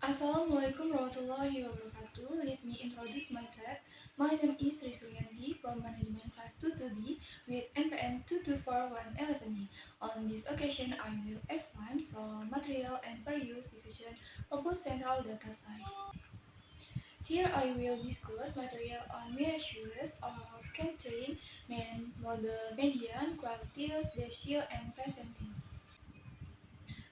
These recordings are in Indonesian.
Assalamualaikum warahmatullahi wabarakatuh. Let me introduce myself. My name is Sri Suryanti from Management Class 22B with NPM 2241111. On this occasion, I will explain some material and various division about central data size. Here I will discuss material on measures of contain, mean, model, median, qualities, decile, and presenting.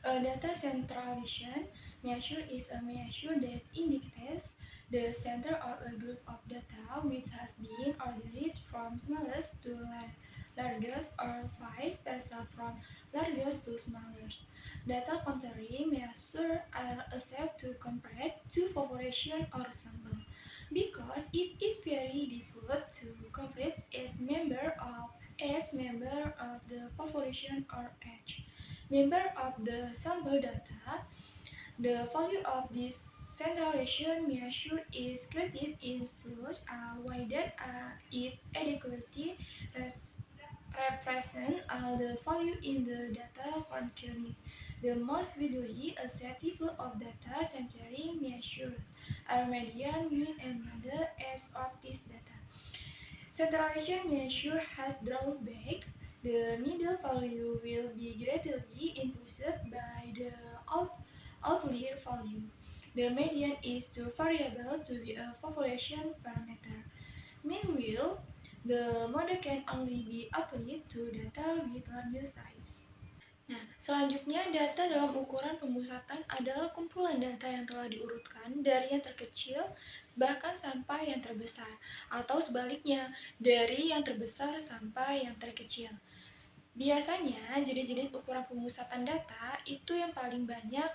A data centralization measure is a measure that indicates the center of a group of data which has been ordered from smallest to largest or vice versa from largest to smallest. Data containing measures are accepted to compare two population or sample because it is very difficult to compare as member of the population or age member of the sample data. The value of this centralization measure is created in such a way that it adequately represents all the value in the data contained. The most widely accepted type of data centering measures are median, mean, and mother as of this data. Centralization measure has drawbacks. The middle value will be greatly influenced by the outlier value. The median is too variable to be a population parameter. Meanwhile, the model can only be applied to data with larger size. Nah, selanjutnya data dalam ukuran pemusatan adalah kumpulan data yang telah diurutkan dari yang terkecil bahkan sampai yang terbesar, atau sebaliknya, dari yang terbesar sampai yang terkecil. Biasanya, jenis-jenis ukuran pemusatan data itu yang paling banyak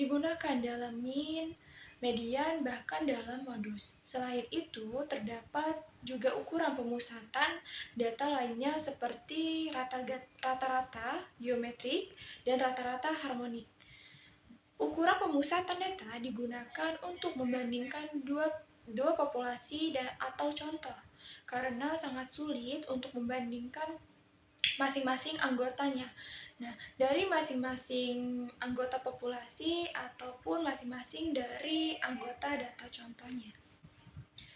digunakan dalam min, median, bahkan dalam modus. Selain itu, terdapat juga ukuran pemusatan data lainnya seperti rata-rata geometrik dan rata-rata harmonik. Ukuran pemusatan data digunakan untuk membandingkan dua populasi atau contoh, karena sangat sulit untuk membandingkan masing-masing anggotanya. Nah, dari masing-masing anggota populasi ataupun masing-masing dari anggota data contohnya.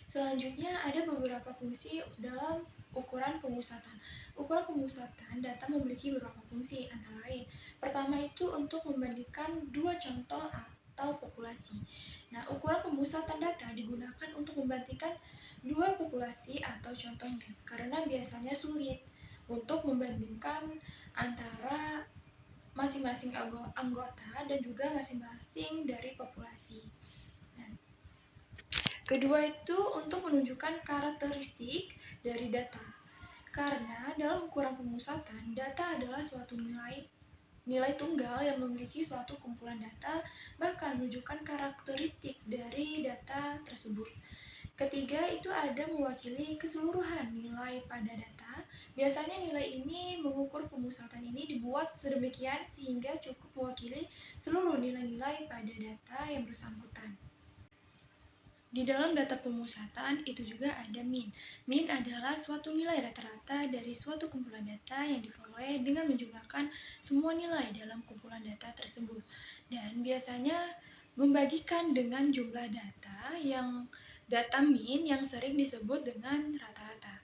Selanjutnya ada beberapa fungsi dalam ukuran pemusatan. Ukuran pemusatan data memiliki beberapa fungsi antara lain. Pertama itu untuk membandingkan dua contoh atau populasi. Nah, ukuran pemusatan data digunakan untuk membandingkan dua populasi atau contohnya karena biasanya sulit untuk membandingkan antara masing-masing anggota dan juga masing-masing dari populasi. Nah, kedua itu untuk menunjukkan karakteristik dari data. Karena dalam ukuran pemusatan, data adalah suatu nilai tunggal yang memiliki suatu kumpulan data, bahkan menunjukkan karakteristik dari data tersebut. Ketiga itu ada mewakili keseluruhan nilai pada data. Biasanya nilai ini mengukur pemusatan ini dibuat sedemikian sehingga cukup mewakili seluruh nilai-nilai pada data yang bersangkutan. Di dalam data pemusatan itu juga ada min. Min adalah suatu nilai rata-rata dari suatu kumpulan data yang diperoleh dengan menjumlahkan semua nilai dalam kumpulan data tersebut. Dan biasanya membagikan dengan jumlah data min yang sering disebut dengan rata-rata.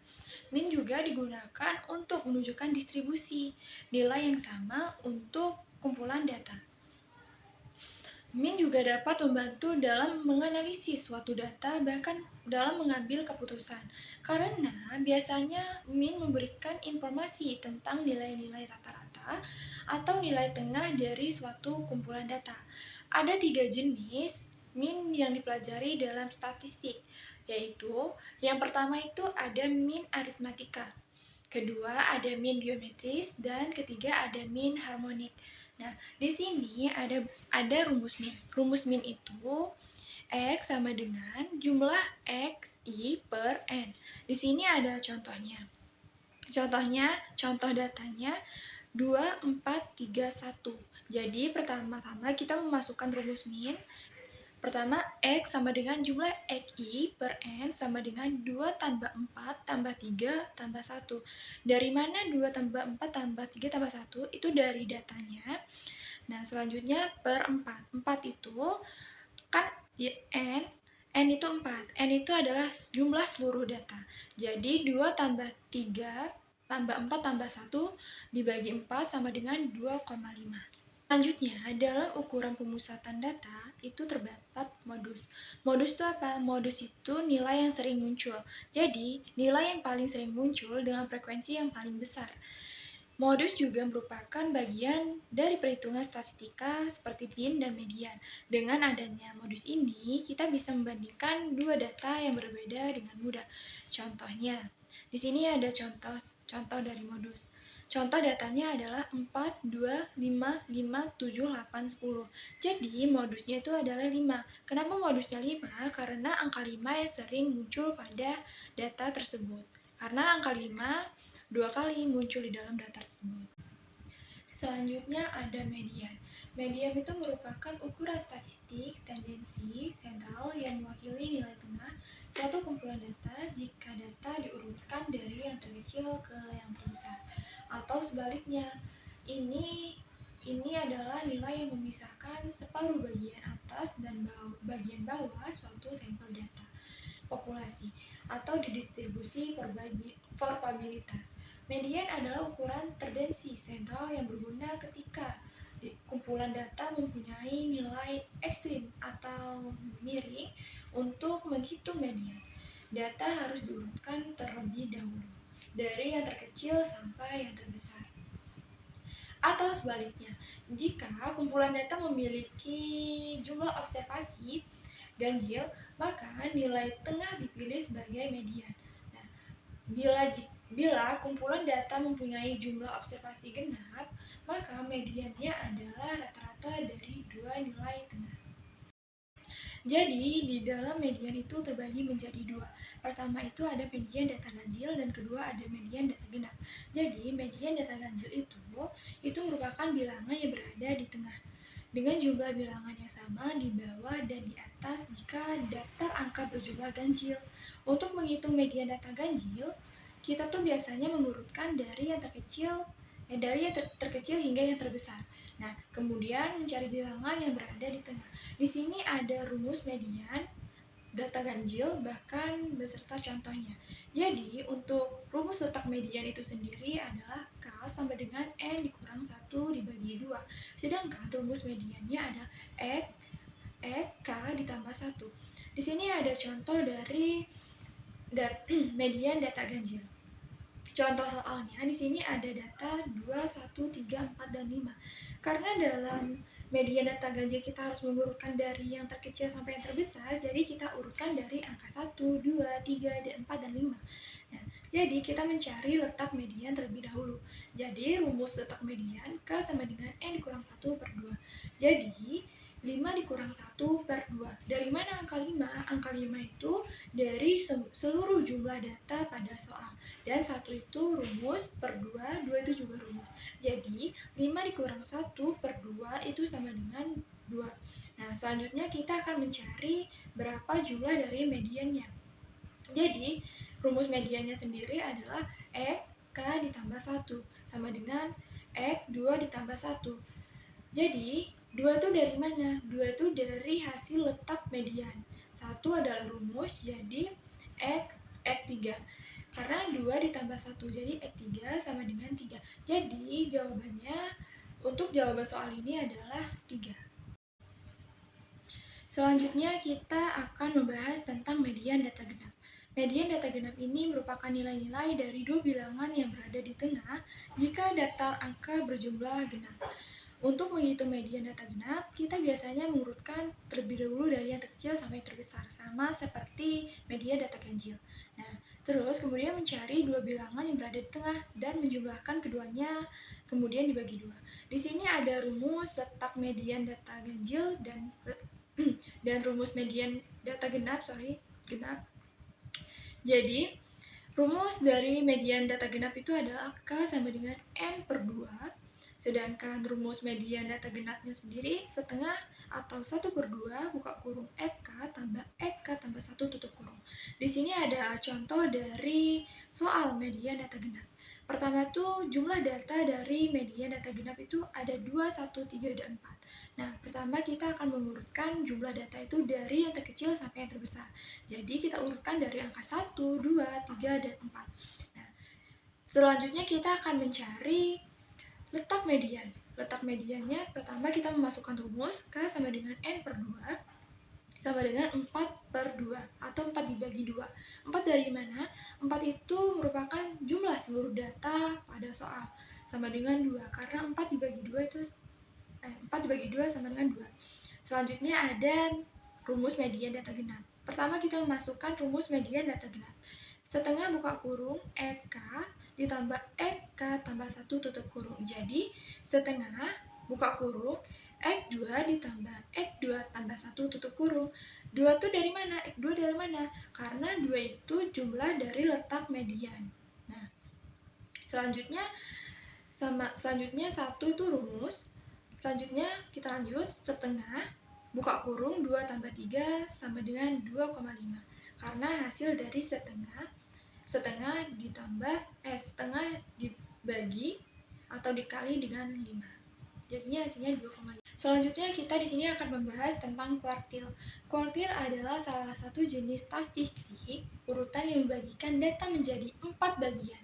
Min juga digunakan untuk menunjukkan distribusi nilai yang sama untuk kumpulan data. Min juga dapat membantu dalam menganalisis suatu data bahkan dalam mengambil keputusan. Karena biasanya min memberikan informasi tentang nilai-nilai rata-rata atau nilai tengah dari suatu kumpulan data. Ada 3 jenis min yang dipelajari dalam statistik, yaitu yang pertama itu ada min aritmatika, kedua ada min geometris, dan ketiga ada min harmonik. Nah, di sini ada rumus min. Rumus min itu X sama dengan jumlah X, I per N. Di sini ada contohnya. Contoh datanya 2, 4, 3, 1. Jadi pertama-tama kita memasukkan rumus min. Pertama, X sama dengan jumlah XI per N sama dengan 2 tambah 4 tambah 3 tambah 1. Dari mana 2 tambah 4 tambah 3 tambah 1? Itu dari datanya. Nah, selanjutnya per 4. 4 itu Kan ya, N itu 4. N itu adalah jumlah seluruh data. Jadi 2 tambah 3 tambah 4 tambah 1 dibagi 4 sama dengan 2,5. Selanjutnya, dalam ukuran pemusatan data itu terdapat modus. Modus itu apa? Modus itu nilai yang sering muncul. Jadi, nilai yang paling sering muncul dengan frekuensi yang paling besar. Modus juga merupakan bagian dari perhitungan statistika seperti bin dan median. Dengan adanya modus ini, kita bisa membandingkan dua data yang berbeda dengan mudah. Contohnya, di sini ada contoh dari modus. Contoh datanya adalah 4, 2, 5, 5, 7, 8, 10. Jadi modusnya itu adalah 5. Kenapa modusnya 5? Karena angka 5 yang sering muncul pada data tersebut. Karena angka 5 2 kali muncul di dalam data tersebut. Selanjutnya ada median. Median itu merupakan ukuran statistik tendensi sentral yang mewakili nilai tengah suatu kumpulan data jika data diurutkan dari yang terkecil ke yang terbesar. Atau sebaliknya, ini adalah nilai yang memisahkan separuh bagian atas dan bagian bawah suatu sampel data populasi atau didistribusi probabilitas. Median adalah ukuran tendensi sentral yang berguna ketika kumpulan data mempunyai nilai ekstrim atau miring. Untuk menghitung median, data harus diurutkan terlebih dahulu dari yang terkecil sampai yang terbesar. Atau sebaliknya, jika kumpulan data memiliki jumlah observasi ganjil, maka nilai tengah dipilih sebagai median. Nah, bila kumpulan data mempunyai jumlah observasi genap, maka mediannya adalah rata-rata dari dua nilai tengah. Jadi, di dalam median itu terbagi menjadi dua. Pertama itu ada median data ganjil dan kedua ada median data genap. Jadi, median data ganjil itu merupakan bilangan yang berada di tengah dengan jumlah bilangan yang sama di bawah dan di atas jika daftar angka berjumlah ganjil. Untuk menghitung median data ganjil, kita tuh biasanya mengurutkan dari yang terkecil hingga yang terbesar. Nah, kemudian mencari bilangan yang berada di tengah. Di sini ada rumus median data ganjil bahkan beserta contohnya. Jadi, untuk rumus letak median itu sendiri adalah K sama dengan N dikurang 1 dibagi 2. Sedangkan rumus mediannya ada K ditambah 1. Di sini ada contoh dari median data ganjil. Contoh soalnya di sini ada data 2, 1, 3, 4, dan 5. Karena dalam median data ganjil kita harus mengurutkan dari yang terkecil sampai yang terbesar, jadi kita urutkan dari angka 1, 2, 3, dan 4, dan 5. Nah, jadi kita mencari letak median terlebih dahulu. Jadi rumus letak median K sama dengan N dikurang 1 per 2. Jadi 5 dikurang 1 per 2. Dari mana angka 5? Angka 5 itu dari seluruh jumlah data pada soal. Dan 1 itu rumus per 2, 2 itu juga rumus. Jadi 5 dikurang 1 per 2 itu sama dengan 2. Nah, selanjutnya kita akan mencari berapa jumlah dari mediannya. Jadi, rumus mediannya sendiri adalah X K ditambah 1 sama dengan X 2 ditambah 1. Jadi, 2 itu dari mana? 2 itu dari hasil letak median. 1 adalah rumus, jadi X3. Karena 2 ditambah 1, jadi X3 sama dengan 3. Jadi, jawabannya untuk jawaban soal ini adalah 3. Selanjutnya, kita akan membahas tentang median data genap. Median data genap ini merupakan nilai-nilai dari dua bilangan yang berada di tengah jika daftar angka berjumlah genap. Untuk menghitung median data genap, kita biasanya mengurutkan terlebih dahulu dari yang terkecil sampai yang terbesar, sama seperti median data ganjil. Nah, terus kemudian mencari dua bilangan yang berada di tengah dan menjumlahkan keduanya, kemudian dibagi dua. Di sini ada rumus letak median data ganjil dan rumus median data genap. Jadi, rumus dari median data genap itu adalah K sama dengan N per 2. Sedangkan rumus median data genapnya sendiri setengah atau 1 per 2 buka kurung EK tambah 1 tutup kurung. Di sini ada contoh dari soal median data genap. Pertama tuh jumlah data dari media data genap itu ada 2, 1, 3, dan 4. Nah, pertama kita akan mengurutkan jumlah data itu dari yang terkecil sampai yang terbesar. Jadi kita urutkan dari angka 1, 2, 3, dan 4. Nah, selanjutnya kita akan mencari letak median. Letak mediannya pertama kita memasukkan rumus K sama dengan N per 2 sama dengan 4/2 atau 4 dibagi 2. 4 dari mana? 4 itu merupakan jumlah seluruh data pada soal sama dengan 2 karena 4 dibagi 2 itu 4 dibagi 2 sama dengan 2. Selanjutnya ada rumus median data genap. Pertama kita memasukkan rumus median data genap. Setengah buka kurung EK ditambah EK tambah 1 tutup kurung. Jadi setengah buka kurung X2 ditambah X2 tambah 1 tutup kurung. 2 itu dari mana? X2 dari mana? Karena 2 itu jumlah dari letak median. Nah, selanjutnya 1 itu rumus. Selanjutnya kita lanjut, setengah buka kurung 2 tambah 3 sama dengan 2,5. Karena hasil dari setengah setengah dibagi atau dikali dengan 5. Jadinya hasilnya 2,5. Selanjutnya kita di sini akan membahas tentang kuartil. Kuartil adalah salah satu jenis statistik urutan yang membagikan data menjadi 4 bagian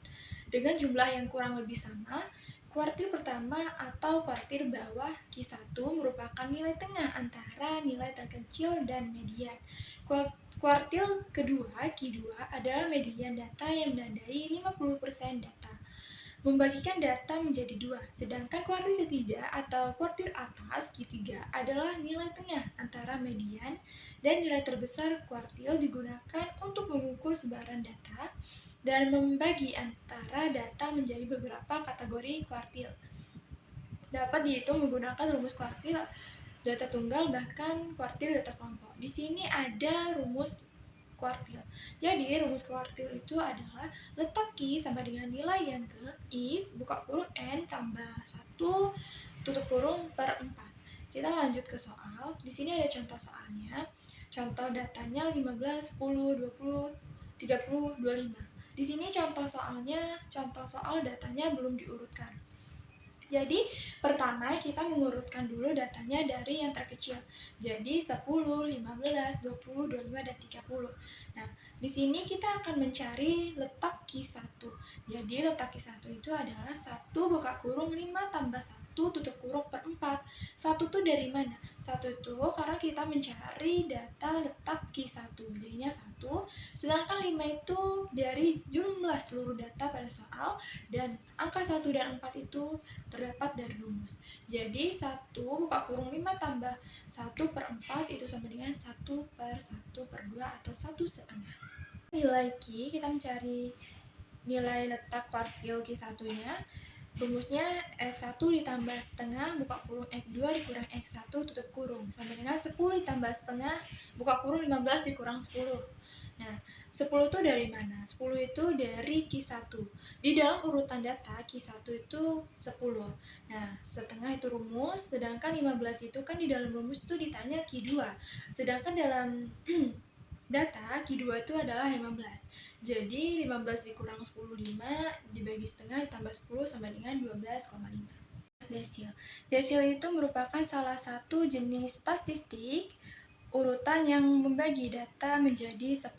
dengan jumlah yang kurang lebih sama. Kuartil pertama atau kuartil bawah Q1 merupakan nilai tengah antara nilai terkecil dan median. Kuartil kedua Q2 adalah median data yang menandai 50% data, membagikan data menjadi 2, sedangkan kuartil ketiga atau kuartil atas Q3 adalah nilai tengah antara median dan nilai terbesar. Kuartil digunakan untuk mengukur sebaran data dan membagi antara data menjadi beberapa kategori kuartil. Dapat dihitung menggunakan rumus kuartil data tunggal bahkan kuartil data kelompok. Di sini ada rumus kuartil. Jadi rumus kuartil itu adalah letak Q sama dengan nilai yang ke I buka kurung N tambah 1 tutup kurung per 4. Kita lanjut ke soal. Di sini ada contoh soalnya. Contoh datanya 15, 10, 20, 30, 25. Di sini contoh soal datanya belum diurutkan. Jadi pertama kita mengurutkan dulu datanya dari yang terkecil. Jadi 10, 15, 20, 25, dan 30. Nah, di sini kita akan mencari letak Q1. Jadi letak Q1 itu adalah 1 buka kurung 5 tambah 1 tutup kurung per 4. 1 itu dari mana? 1 itu karena kita mencari data letak Q1. Jadinya 1. Sedangkan 5 itu dari jumlah seluruh data pada soal dan angka 1 dan 4 itu terdapat dari rumus. Jadi 1 buka kurung 5 tambah 1 per 4 itu sama dengan 1 per 1 per 2 atau 1 setengah. Nilai Q, kita mencari nilai letak kuartil Q1 nya. Rumusnya X1 ditambah setengah buka kurung X2 dikurang X1 tutup kurung sama dengan 10 ditambah setengah buka kurung 15 dikurang 10. Nah, 10 itu dari mana? 10 itu dari Q1. Di dalam urutan data Q1 itu 10. Nah, setengah itu rumus, sedangkan 15 itu kan di dalam rumus itu ditanya Q2. Sedangkan dalam data Q2 itu adalah 15. Jadi 15 dikurang 10, 5 dibagi setengah ditambah 10 sama dengan 12,5. Desil. Desil itu merupakan salah satu jenis statistik urutan yang membagi data menjadi 10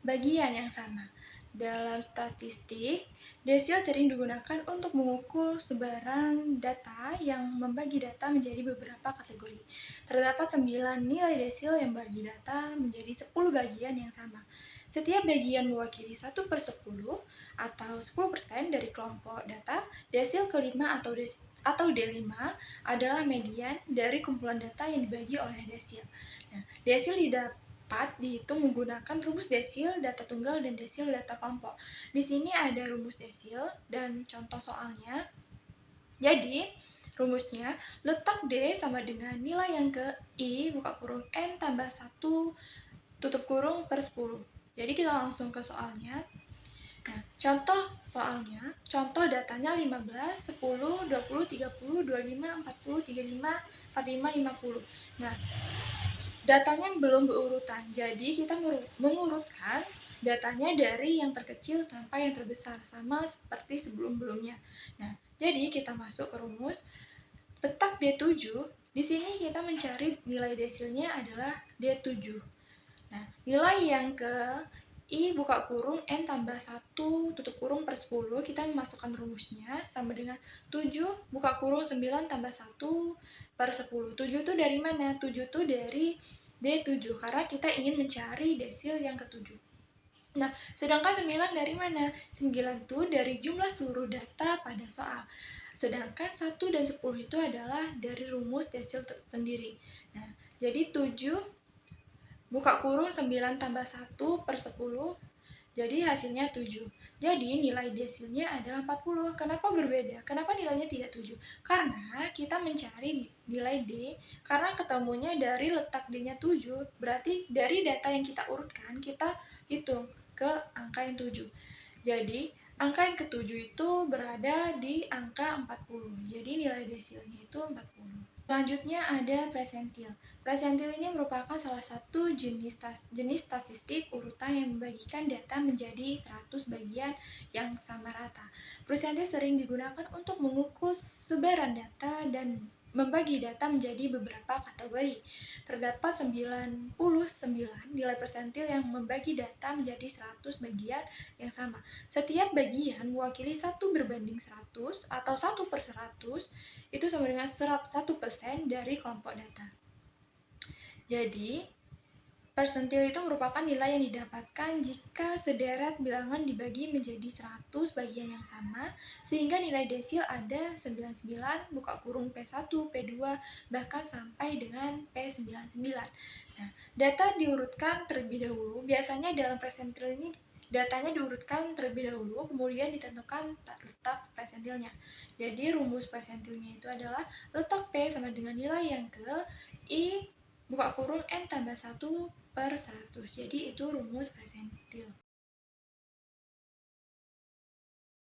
bagian yang sama. Dalam statistik, desil sering digunakan untuk mengukur sebaran data yang membagi data menjadi beberapa kategori. Terdapat 9 nilai desil yang membagi data menjadi 10 bagian yang sama. Setiap bagian mewakili 1/10 atau 10% dari kelompok data. Desil kelima atau D5 adalah median dari kumpulan data yang dibagi oleh desil. Nah, desil dapat dihitung menggunakan rumus desil data tunggal dan desil data kelompok. Di sini ada rumus desil dan contoh soalnya. Jadi, rumusnya letak D sama dengan nilai yang ke I buka kurung N tambah 1 tutup kurung per 10. Jadi kita langsung ke soalnya. Nah, contoh soalnya, contoh datanya 15, 10, 20, 30, 25, 40, 35, 45, 50. Nah, datanya belum berurutan, jadi kita mengurutkan datanya dari yang terkecil sampai yang terbesar, sama seperti sebelum-belumnya. Nah, jadi kita masuk ke rumus letak D7. Di sini kita mencari nilai desilnya adalah D7. Nah, nilai yang ke I buka kurung N tambah 1 tutup kurung per 10, kita memasukkan rumusnya sama dengan 7 buka kurung 9 tambah 1 per 10. 7 itu dari mana? 7 itu dari D7, karena kita ingin mencari desil yang ke-7. Nah, sedangkan 9 dari mana? 9 itu dari jumlah seluruh data pada soal. Sedangkan 1 dan 10 itu adalah dari rumus desil sendiri. Nah, jadi 7 buka kurung 9 tambah 1 per 10, jadi hasilnya 7. Jadi nilai desilnya adalah 40. Kenapa berbeda? Kenapa nilainya tidak 7? Karena kita mencari nilai D, karena ketemunya dari letak D-nya 7, berarti dari data yang kita urutkan, kita hitung ke angka yang 7. Jadi angka yang ke-7 itu berada di angka 40. Jadi nilai desilnya itu 40. Selanjutnya ada presentil. Presentil ini merupakan salah satu jenis statistik urutan yang membagikan data menjadi 100 bagian yang sama rata. Presentil sering digunakan untuk mengukur sebaran data dan membagi data menjadi beberapa kategori. Terdapat 99 nilai persentil yang membagi data menjadi 100 bagian yang sama. Setiap bagian mewakili 1 berbanding 100 atau 1 per 100, itu sama dengan 100% dari kelompok data. Jadi, persentil itu merupakan nilai yang didapatkan jika sederet bilangan dibagi menjadi 100 bagian yang sama, sehingga nilai desil ada 99, buka kurung P1, P2, bahkan sampai dengan P99. Nah, data diurutkan terlebih dahulu. Biasanya dalam persentil ini datanya diurutkan terlebih dahulu, kemudian ditentukan letak persentilnya. Jadi rumus persentilnya itu adalah letak P sama dengan nilai yang ke I buka kurung N tambah 1 per 100. Jadi itu rumus persentil.